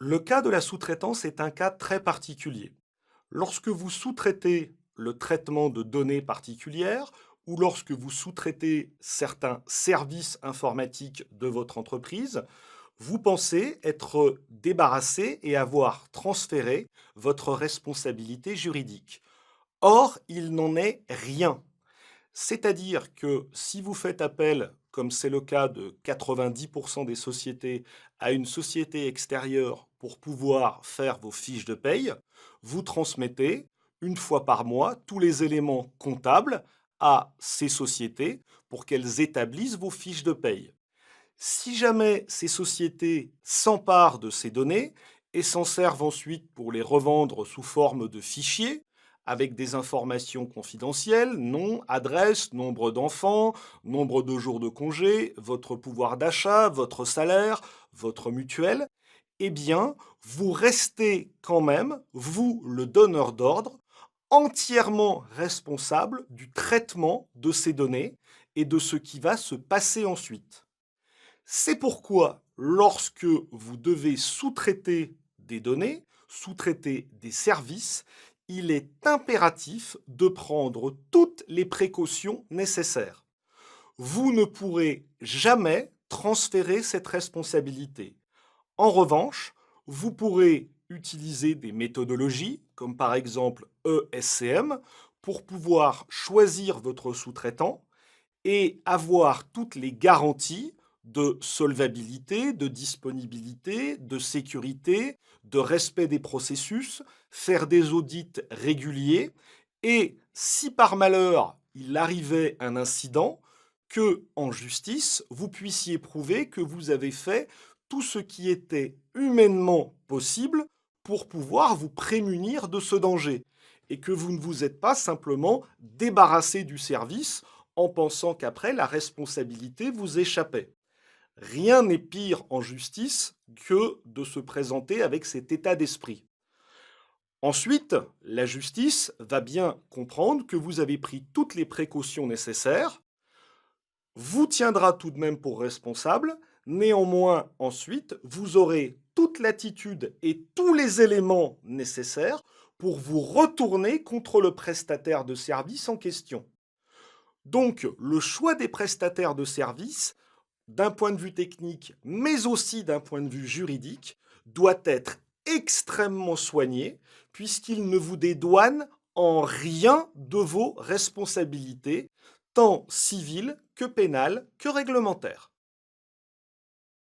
Le cas de la sous-traitance est un cas très particulier. Lorsque vous sous-traitez le traitement de données particulières ou lorsque vous sous-traitez certains services informatiques de votre entreprise, vous pensez être débarrassé et avoir transféré votre responsabilité juridique. Or, il n'en est rien. C'est-à-dire que si vous faites appel, comme c'est le cas de 90% des sociétés, à une société extérieure pour pouvoir faire vos fiches de paye, vous transmettez une fois par mois tous les éléments comptables à ces sociétés pour qu'elles établissent vos fiches de paye. Si jamais ces sociétés s'emparent de ces données et s'en servent ensuite pour les revendre sous forme de fichiers, avec des informations confidentielles, nom, adresse, nombre d'enfants, nombre de jours de congé, votre pouvoir d'achat, votre salaire, votre mutuelle, eh bien, vous restez quand même, vous, le donneur d'ordre, entièrement responsable du traitement de ces données et de ce qui va se passer ensuite. C'est pourquoi, lorsque vous devez sous-traiter des données, sous-traiter des services, il est impératif de prendre toutes les précautions nécessaires. Vous ne pourrez jamais transférer cette responsabilité. En revanche, vous pourrez utiliser des méthodologies, comme par exemple ESCM, pour pouvoir choisir votre sous-traitant et avoir toutes les garanties de solvabilité, de disponibilité, de sécurité, de respect des processus, faire des audits réguliers et si par malheur il arrivait un incident, que en justice, vous puissiez prouver que vous avez fait tout ce qui était humainement possible pour pouvoir vous prémunir de ce danger et que vous ne vous êtes pas simplement débarrassé du service en pensant qu'après, la responsabilité vous échappait. Rien n'est pire en justice que de se présenter avec cet état d'esprit. Ensuite, la justice va bien comprendre que vous avez pris toutes les précautions nécessaires, vous tiendra tout de même pour responsable, néanmoins, ensuite, vous aurez toute l'attitude et tous les éléments nécessaires pour vous retourner contre le prestataire de service en question. Donc, le choix des prestataires de services, d'un point de vue technique, mais aussi d'un point de vue juridique, doit être extrêmement soigné, puisqu'il ne vous dédouane en rien de vos responsabilités, tant civiles que pénales que réglementaires.